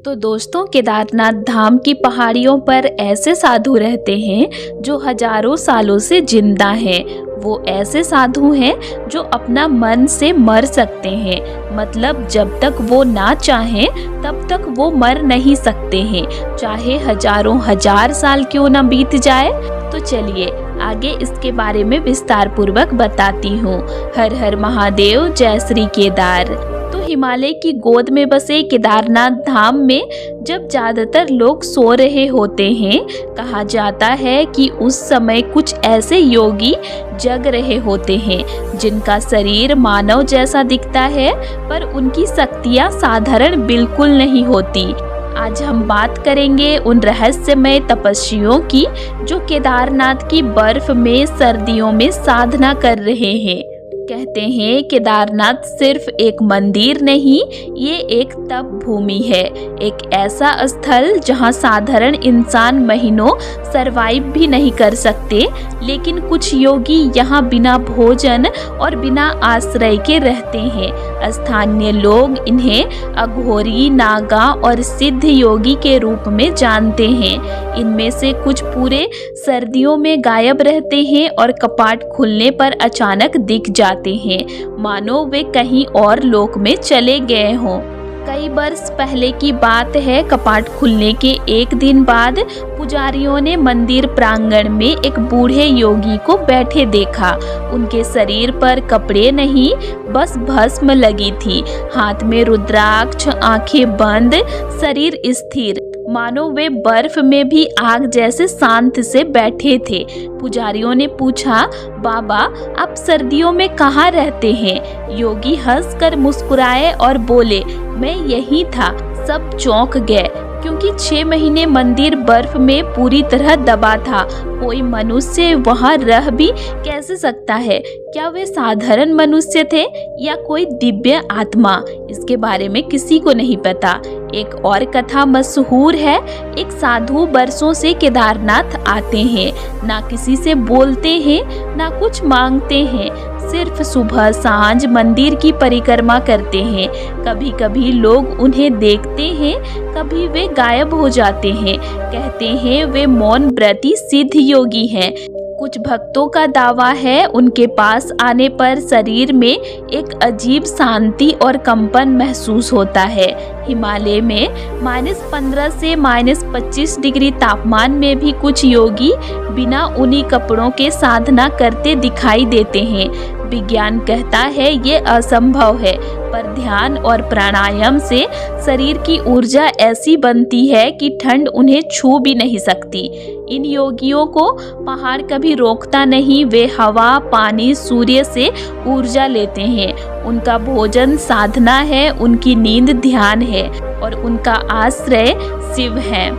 तो दोस्तों, केदारनाथ धाम की पहाड़ियों पर ऐसे साधु रहते हैं जो हजारों सालों से जिंदा हैं। वो ऐसे साधु हैं जो अपना मन से मर सकते हैं, मतलब जब तक वो ना चाहें तब तक वो मर नहीं सकते हैं, चाहे हजारों हजार साल क्यों ना बीत जाए। तो चलिए आगे इसके बारे में विस्तार पूर्वक बताती हूँ। हर हर महादेव, जय श्री केदार। तो हिमालय की गोद में बसे केदारनाथ धाम में जब ज्यादातर लोग सो रहे होते हैं, कहा जाता है कि उस समय कुछ ऐसे योगी जग रहे होते हैं जिनका शरीर मानव जैसा दिखता है, पर उनकी शक्तियाँ साधारण बिल्कुल नहीं होती। आज हम बात करेंगे उन रहस्यमय तपस्वियों की जो केदारनाथ की बर्फ में सर्दियों में साधना कर रहे हैं। कहते हैं केदारनाथ सिर्फ एक मंदिर नहीं, ये एक तप भूमि है, एक ऐसा स्थल जहां साधारण इंसान महीनों सरवाइव भी नहीं कर सकते, लेकिन कुछ योगी यहां बिना भोजन और बिना आश्रय के रहते हैं। स्थानीय लोग इन्हें अघोरी, नागा और सिद्ध योगी के रूप में जानते हैं। इनमें से कुछ पूरे सर्दियों में गायब रहते हैं और कपाट खुलने पर अचानक दिख जाते हैं, मानो वे कहीं और लोक में चले गए हों। कई वर्ष पहले की बात है, कपाट खुलने के एक दिन बाद पुजारियों ने मंदिर प्रांगण में एक बूढ़े योगी को बैठे देखा। उनके शरीर पर कपड़े नहीं, बस भस्म लगी थी, हाथ में रुद्राक्ष, आंखें बंद, शरीर स्थिर, मानो वे बर्फ में भी आग जैसे शांत से बैठे थे। पुजारियों ने पूछा, बाबा आप सर्दियों में कहाँ रहते हैं? योगी हंसकर मुस्कुराए और बोले, मैं यही था। सब चौंक गए क्योंकि 6 महीने मंदिर बर्फ में पूरी तरह दबा था। कोई मनुष्य वहां रह भी कैसे सकता है? क्या वे साधारण मनुष्य थे या कोई दिव्य आत्मा? इसके बारे में किसी को नहीं पता। एक और कथा मशहूर है। एक साधु बरसों से केदारनाथ आते हैं, ना किसी से बोलते हैं ना कुछ मांगते हैं, सिर्फ सुबह सांझ मंदिर की परिक्रमा करते हैं। कभी कभी लोग उन्हें देखते हैं, कभी वे गायब हो जाते हैं। कहते हैं वे मौन व्रती सिद्ध योगी हैं। कुछ भक्तों का दावा है उनके पास आने पर शरीर में एक अजीब शांति और कंपन महसूस होता है। हिमालय में -15 से -25 डिग्री तापमान में भी कुछ योगी बिना ऊनी कपड़ों के साधना करते दिखाई देते हैं। विज्ञान कहता है ये असंभव है, पर ध्यान और प्राणायाम से शरीर की ऊर्जा ऐसी बनती है कि ठंड उन्हें छू भी नहीं सकती। इन योगियों को पहाड़ कभी रोकता नहीं। वे हवा, पानी, सूर्य से ऊर्जा लेते हैं। उनका भोजन साधना है, उनकी नींद ध्यान है और उनका आश्रय शिव है।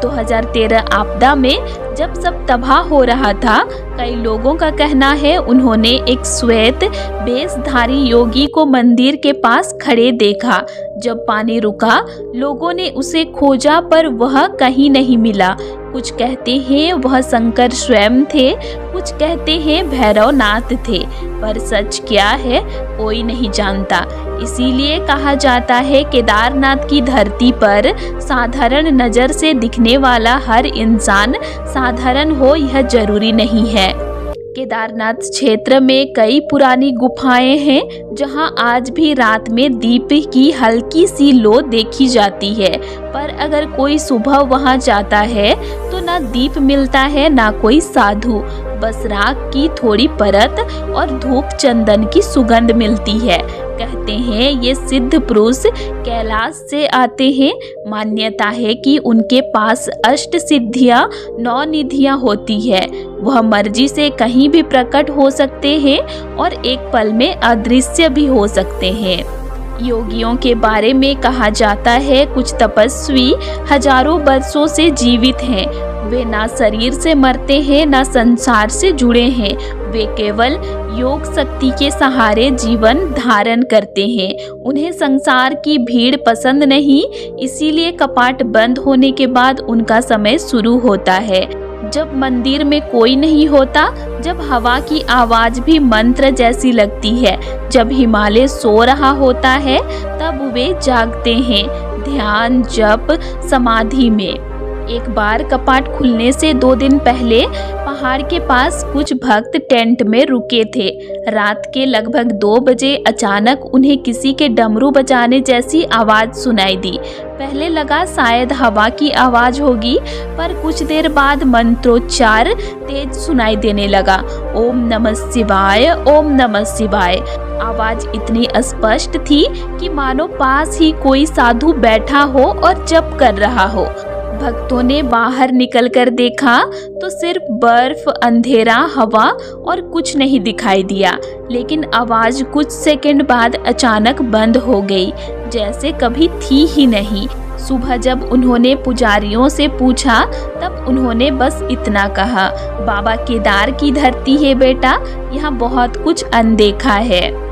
2013 आपदा में जब सब तबाह हो रहा था, कई लोगों का कहना है उन्होंने एक श्वेत वेशधारी योगी को मंदिर के पास खड़े देखा। जब पानी रुका, लोगों ने उसे खोजा पर वह कहीं नहीं मिला। कुछ कहते हैं वह शंकर स्वयं थे, कुछ कहते हैं भैरवनाथ थे, पर सच क्या है कोई नहीं जानता। इसीलिए कहा जाता है केदारनाथ की धरती पर साधारण नजर से दिखने वाला हर इंसान साधारण हो यह जरूरी नहीं है। केदारनाथ क्षेत्र में कई पुरानी गुफाएं हैं जहां आज भी रात में दीप की हल्की सी लो देखी जाती है, पर अगर कोई सुबह वहां जाता है तो ना दीप मिलता है ना कोई साधु, बस राख की थोड़ी परत और धूप चंदन की सुगंध मिलती है। कहते हैं ये सिद्ध पुरुष कैलाश से आते हैं। मान्यता है कि उनके पास अष्ट सिद्धियां, 9 निधियां होती है। वह मर्जी से कहीं भी प्रकट हो सकते हैं और एक पल में अदृश्य भी हो सकते हैं। योगियों के बारे में कहा जाता है कुछ तपस्वी हजारों वर्षों से जीवित हैं। वे ना शरीर से मरते हैं ना संसार से जुड़े हैं। वे केवल योग शक्ति के सहारे जीवन धारण करते हैं। उन्हें संसार की भीड़ पसंद नहीं, इसीलिए कपाट बंद होने के बाद उनका समय शुरू होता है। जब मंदिर में कोई नहीं होता, जब हवा की आवाज भी मंत्र जैसी लगती है, जब हिमालय सो रहा होता है, तब वे जागते हैं ध्यान जप समाधि में। एक बार कपाट खुलने से 2 दिन पहले पहाड़ के पास कुछ भक्त टेंट में रुके थे। रात के लगभग 2 बजे अचानक उन्हें किसी के डमरू बजाने जैसी आवाज सुनाई दी। पहले लगा शायद हवा की आवाज होगी, पर कुछ देर बाद मंत्रोच्चार तेज सुनाई देने लगा। ओम नमः शिवाय, ओम नमः शिवाय। आवाज इतनी स्पष्ट थी कि मानो पास ही कोई साधु बैठा हो और जप कर रहा हो। भक्तों ने बाहर निकलकर देखा तो सिर्फ बर्फ, अंधेरा, हवा और कुछ नहीं दिखाई दिया। लेकिन आवाज कुछ सेकंड बाद अचानक बंद हो गई, जैसे कभी थी ही नहीं। सुबह जब उन्होंने पुजारियों से पूछा, तब उन्होंने बस इतना कहा, बाबा केदार की धरती है बेटा, यहाँ बहुत कुछ अनदेखा है।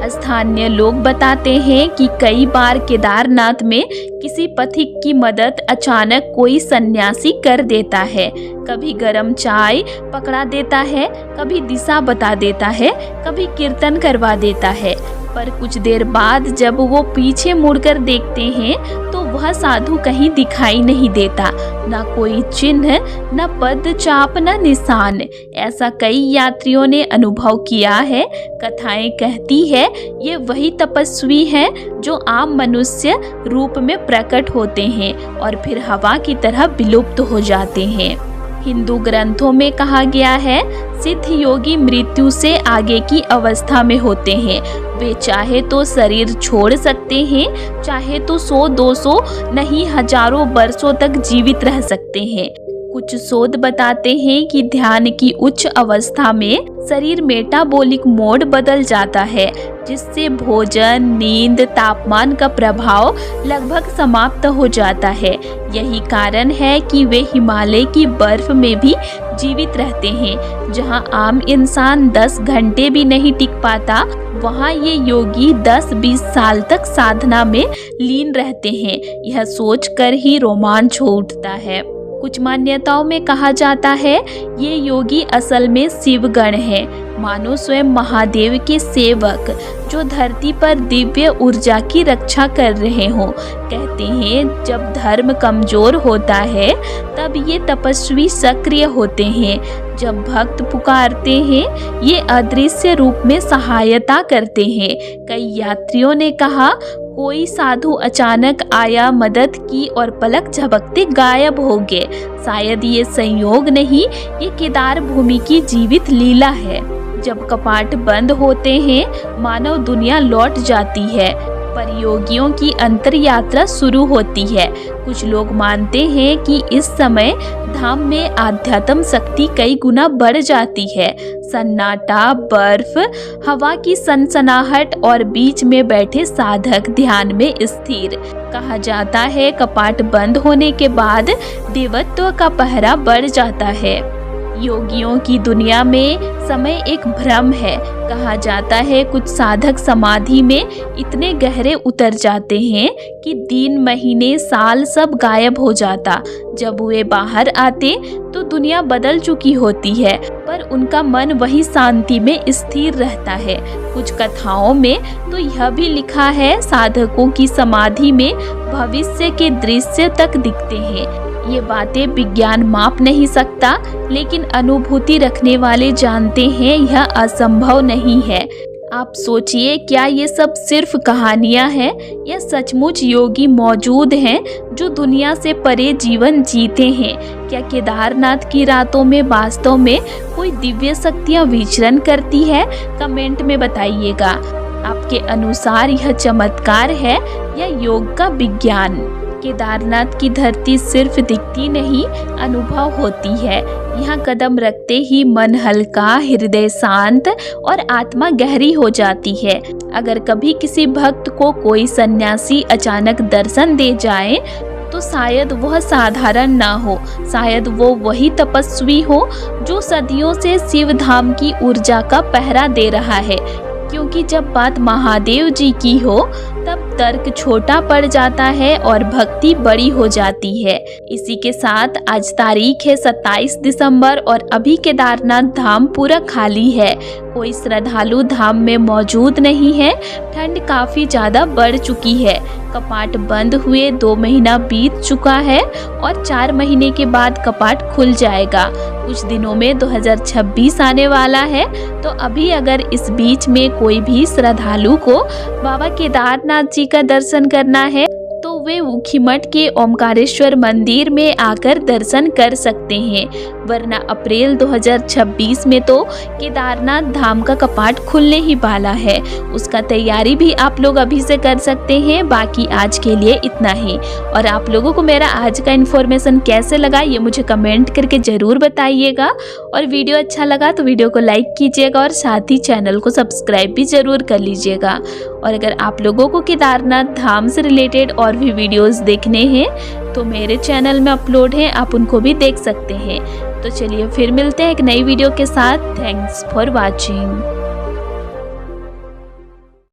स्थानीय लोग बताते हैं कि कई बार केदारनाथ में किसी पथिक की मदद अचानक कोई सन्यासी कर देता है। कभी गर्म चाय पकड़ा देता है, कभी दिशा बता देता है, कभी कीर्तन करवा देता है। पर कुछ देर बाद जब वो पीछे मुड़कर देखते हैं तो वह साधु कहीं दिखाई नहीं देता, न कोई चिन्ह, न पद चाप, न निशान। ऐसा कई यात्रियों ने अनुभव किया है। कथाएं कहती है ये वही तपस्वी हैं जो आम मनुष्य रूप में प्रकट होते हैं और फिर हवा की तरह विलुप्त हो जाते हैं। हिंदू ग्रंथों में कहा गया है, सिद्ध योगी मृत्यु से आगे की अवस्था में होते हैं। वे चाहे तो शरीर छोड़ सकते हैं, चाहे तो 100-200 नहीं हजारों वर्षों तक जीवित रह सकते हैं। कुछ शोध बताते हैं कि ध्यान की उच्च अवस्था में शरीर मेटाबॉलिक मोड बदल जाता है, जिससे भोजन, नींद, तापमान का प्रभाव लगभग समाप्त हो जाता है। यही कारण है कि वे हिमालय की बर्फ में भी जीवित रहते हैं। जहां आम इंसान 10 घंटे भी नहीं टिक पाता, वहां ये योगी 10-20 साल तक साधना में लीन रहते हैं। यह सोचकर ही रोमांच हो उठता है। कुछ मान्यताओं में कहा जाता है ये योगी असल में शिवगण है, मानो स्वयं महादेव के सेवक जो धरती पर दिव्य ऊर्जा की रक्षा कर रहे हों। कहते हैं जब धर्म कमजोर होता है तब ये तपस्वी सक्रिय होते हैं। जब भक्त पुकारते हैं ये अदृश्य रूप में सहायता करते हैं। कई यात्रियों ने कहा कोई साधु अचानक आया, मदद की और पलक झपकते गायब हो गए। शायद ये संयोग नहीं, ये केदार भूमि की जीवित लीला है। जब कपाट बंद होते हैं मानव दुनिया लौट जाती है, पर योगियों की अंतर यात्रा शुरू होती है। कुछ लोग मानते हैं कि इस समय धाम में आध्यात्म शक्ति कई गुना बढ़ जाती है। सन्नाटा, बर्फ, हवा की सनसनाहट और बीच में बैठे साधक ध्यान में स्थिर। कहा जाता है कपाट बंद होने के बाद देवत्व का पहरा बढ़ जाता है। योगियों की दुनिया में समय एक भ्रम है। कहा जाता है कुछ साधक समाधि में इतने गहरे उतर जाते हैं कि दिन, महीने, साल सब गायब हो जाता। जब वे बाहर आते तो दुनिया बदल चुकी होती है, पर उनका मन वही शांति में स्थिर रहता है। कुछ कथाओं में तो यह भी लिखा है साधकों की समाधि में भविष्य के दृश्य तक दिखते हैं। ये बातें विज्ञान माप नहीं सकता, लेकिन अनुभूति रखने वाले जानते हैं यह असंभव नहीं है। आप सोचिए, क्या ये सब सिर्फ कहानियां हैं या सचमुच योगी मौजूद हैं जो दुनिया से परे जीवन जीते हैं? क्या केदारनाथ की रातों में वास्तव में कोई दिव्य शक्तियां विचरण करती है? कमेंट में बताइएगा। आपके अनुसार यह चमत्कार है या योग का विज्ञान? केदारनाथ की धरती सिर्फ दिखती नहीं, अनुभव होती है। यहाँ कदम रखते ही मन हल्का, हृदय शांत और आत्मा गहरी हो जाती है। अगर कभी किसी भक्त को कोई सन्यासी अचानक दर्शन दे जाए तो शायद वह साधारण ना हो, शायद वो वही तपस्वी हो जो सदियों से शिव धाम की ऊर्जा का पहरा दे रहा है। क्योंकि जब बात महादेव जी की हो तब तर्क छोटा पड़ जाता है और भक्ति बड़ी हो जाती है। इसी के साथ आज तारीख है 27 दिसंबर और अभी केदारनाथ धाम पूरा खाली है। कोई श्रद्धालु धाम में मौजूद नहीं है। ठंड काफ़ी ज़्यादा बढ़ चुकी है। कपाट बंद हुए 2 महीना बीत चुका है और 4 महीने के बाद कपाट खुल जाएगा। कुछ दिनों में 2026 आने वाला है। तो अभी अगर इस बीच में कोई भी श्रद्धालु को बाबा केदारनाथ जी का दर्शन करना है तो वे ऊखीमठ के ओमकारेश्वर मंदिर में आकर दर्शन कर सकते हैं, वरना अप्रैल 2026 में तो केदारनाथ धाम का कपाट खुलने ही वाला है। उसका तैयारी भी आप लोग अभी से कर सकते हैं। बाकी आज के लिए इतना ही। और आप लोगों को मेरा आज का इन्फॉर्मेशन कैसे लगा ये मुझे कमेंट करके ज़रूर बताइएगा। और वीडियो अच्छा लगा तो वीडियो को लाइक कीजिएगा और साथ ही चैनल को सब्सक्राइब भी ज़रूर कर लीजिएगा। और अगर आप लोगों को केदारनाथ धाम से रिलेटेड और भी वीडियोस देखने हैं तो मेरे चैनल में अपलोड हैं, आप उनको भी देख सकते हैं। तो चलिए फिर मिलते हैं एक नई वीडियो के साथ। Thanks for watching.